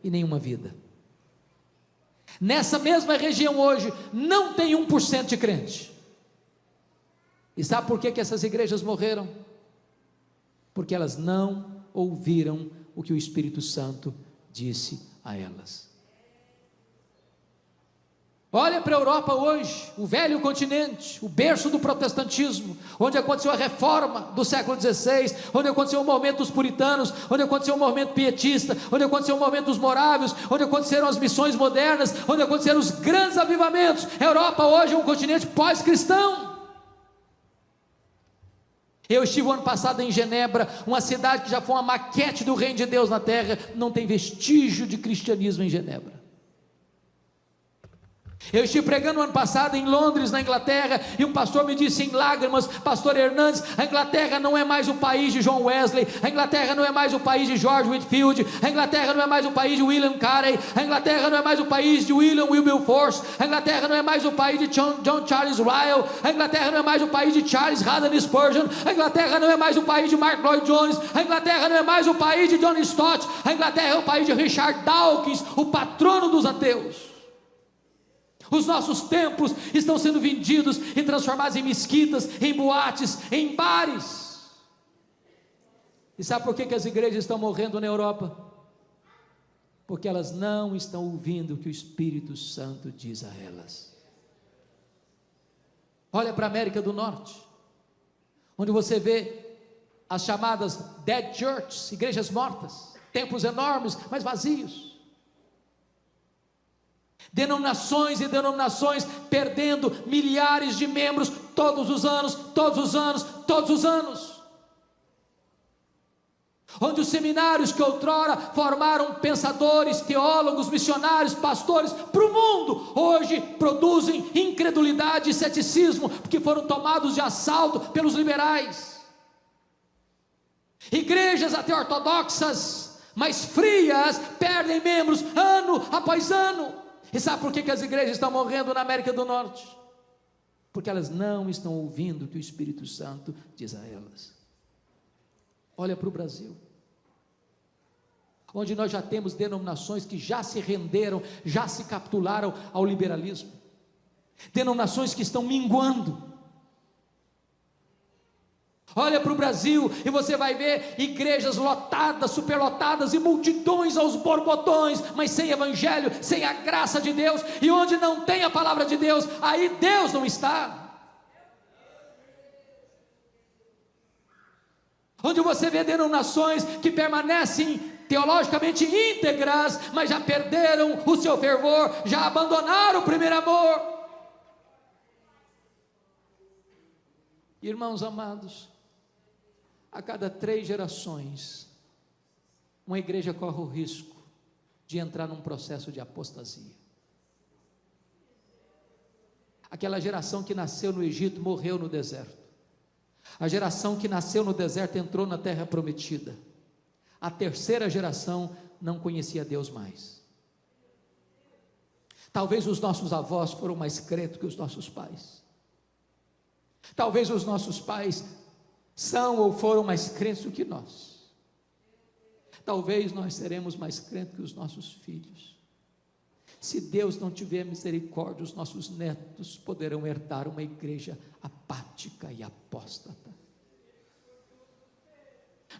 e nenhuma vida. Nessa mesma região hoje não tem 1% de crente. E sabe por que essas igrejas morreram? Porque elas não ouviram o que o Espírito Santo disse a elas. Olha para a Europa hoje, o velho continente, o berço do protestantismo, onde aconteceu a reforma do século XVI, onde aconteceu o movimento dos puritanos, onde aconteceu o movimento pietista, onde aconteceu o movimento dos morávios, onde aconteceram as missões modernas, onde aconteceram os grandes avivamentos. A Europa hoje é um continente pós-cristão. Eu estive o ano passado em Genebra, uma cidade que já foi uma maquete do reino de Deus na terra, não tem vestígio de cristianismo em Genebra. Eu estive pregando no ano passado em Londres, na Inglaterra, e um pastor me disse em lágrimas: pastor Hernandes, a Inglaterra não é mais o país de John Wesley, a Inglaterra não é mais o país de George Whitefield, a Inglaterra não é mais o país de William Carey, a Inglaterra não é mais o país de William Wilberforce, a Inglaterra não é mais o país de John Charles Ryle, a Inglaterra não é mais o país de Charles Haddon Spurgeon, a Inglaterra não é mais o país de Mark Lloyd Jones, a Inglaterra não é mais o país de John Stott, a Inglaterra é o país de Richard Dawkins, o patrono dos ateus. Os nossos templos estão sendo vendidos e transformados em mesquitas, em boates, em bares. E sabe por que as igrejas estão morrendo na Europa? Porque elas não estão ouvindo o que o Espírito Santo diz a elas. Olha para a América do Norte, onde você vê as chamadas dead churches, igrejas mortas, templos enormes, mas vazios. Denominações e denominações perdendo milhares de membros todos os anos, todos os anos, todos os anos. Onde os seminários que outrora formaram pensadores, teólogos, missionários, pastores para o mundo, hoje produzem incredulidade e ceticismo, porque foram tomados de assalto pelos liberais. Igrejas até ortodoxas, mas frias, perdem membros ano após ano. E sabe por que as igrejas estão morrendo na América do Norte? Porque elas não estão ouvindo o que o Espírito Santo diz a elas. Olha para o Brasil, onde nós já temos denominações que já se renderam, já se capitularam ao liberalismo, denominações que estão minguando. Olha para o Brasil e você vai ver igrejas lotadas, superlotadas e multidões aos borbotões, mas sem evangelho, sem a graça de Deus. E onde não tem a palavra de Deus, aí Deus não está. onde você vê denominações que permanecem teologicamente íntegras, mas já perderam o seu fervor, já abandonaram o primeiro amor. Irmãos amados, a cada 3 gerações, uma igreja corre o risco de entrar num processo de apostasia. Aquela geração que nasceu no Egito morreu no deserto. A geração que nasceu no deserto entrou na terra prometida. A 3ª geração não conhecia Deus mais. Talvez os nossos avós foram mais crentes que os nossos pais. Talvez os nossos pais são ou foram mais crentes do que nós. Talvez nós seremos mais crentes que os nossos filhos. Se Deus não tiver misericórdia, os nossos netos poderão herdar uma igreja apática e apóstata.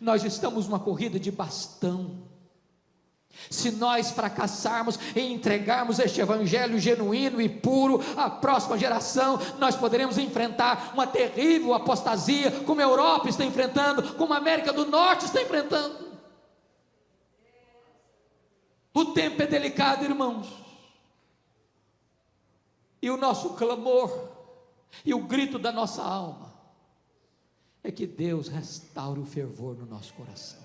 Nós estamos numa corrida de bastão. Se nós fracassarmos em entregarmos este evangelho genuíno e puro à próxima geração, nós poderemos enfrentar uma terrível apostasia, como a Europa está enfrentando, como a América do Norte está enfrentando. O tempo é delicado, irmãos, e o nosso clamor e o grito da nossa alma é que Deus restaure o fervor no nosso coração,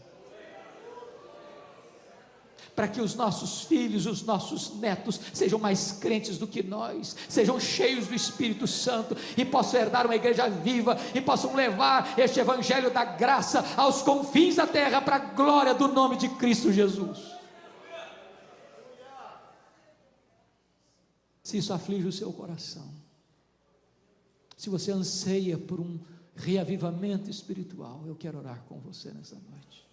para que os nossos filhos, os nossos netos sejam mais crentes do que nós, sejam cheios do Espírito Santo e possam herdar uma igreja viva e possam levar este evangelho da graça aos confins da terra, para a glória do nome de Cristo Jesus. Se isso aflige o seu coração, se você anseia por um reavivamento espiritual, eu quero orar com você nessa noite.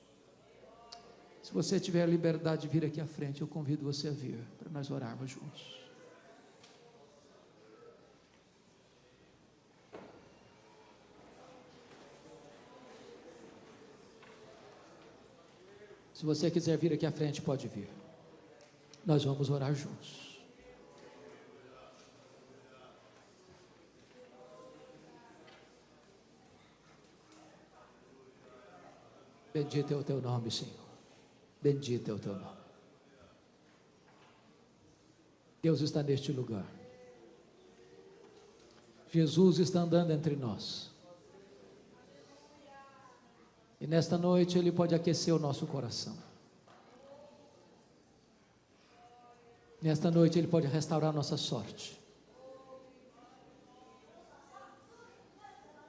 Se você tiver a liberdade de vir aqui à frente, eu convido você a vir, para nós orarmos juntos. Se você quiser vir aqui à frente, pode vir. Nós vamos orar juntos. Bendito é o teu nome, Senhor. Bendito é o teu nome. Deus está neste lugar. Jesus está andando entre nós. E nesta noite Ele pode aquecer o nosso coração. Nesta noite Ele pode restaurar nossa sorte.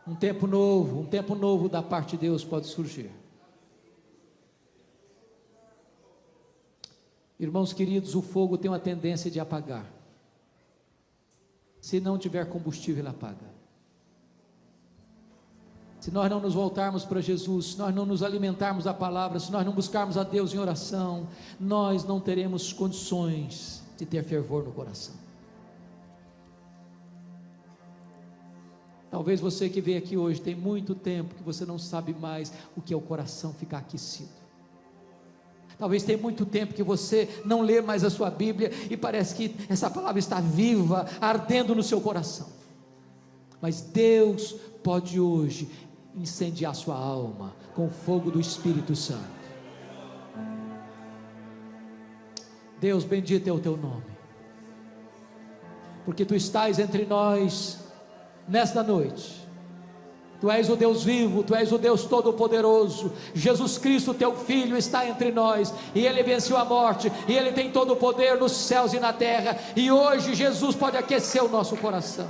Um tempo novo da parte de Deus pode surgir. Irmãos queridos, o fogo tem uma tendência de apagar. Se não tiver combustível, ele apaga. Se nós não nos voltarmos para Jesus, se nós não nos alimentarmos da palavra, se nós não buscarmos a Deus em oração, nós não teremos condições de ter fervor no coração. Talvez você que veio aqui hoje, tem muito tempo que você não sabe mais o que é o coração ficar aquecido. Talvez tenha muito tempo que você não lê mais a sua Bíblia e parece que essa palavra está viva, ardendo no seu coração. Mas Deus pode hoje incendiar sua alma com o fogo do Espírito Santo. Deus, bendito é o teu nome, porque tu estás entre nós nesta noite. Tu és o Deus vivo, Tu és o Deus todo-poderoso. Jesus Cristo, Teu Filho, está entre nós, e Ele venceu a morte, e Ele tem todo o poder nos céus e na terra, e hoje Jesus pode aquecer o nosso coração.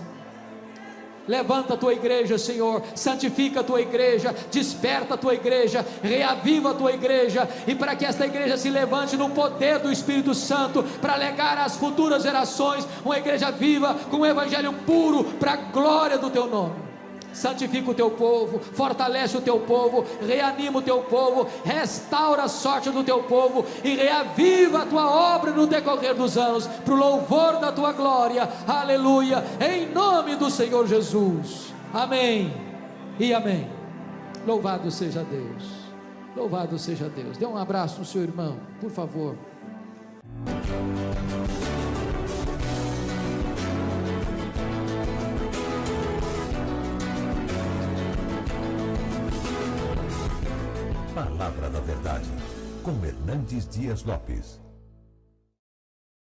Levanta a Tua igreja, Senhor, santifica a Tua igreja, desperta a Tua igreja, reaviva a Tua igreja, e para que esta igreja se levante no poder do Espírito Santo, para legar às futuras gerações uma igreja viva, com um evangelho puro, para a glória do Teu nome. Santifica o Teu povo, fortalece o Teu povo, reanima o Teu povo, restaura a sorte do Teu povo e reaviva a Tua obra no decorrer dos anos, para o louvor da Tua glória, aleluia, em nome do Senhor Jesus, amém e amém. Louvado seja Deus, louvado seja Deus. Dê um abraço no seu irmão, por favor. Palavra da Verdade, com Hernandes Dias Lopes.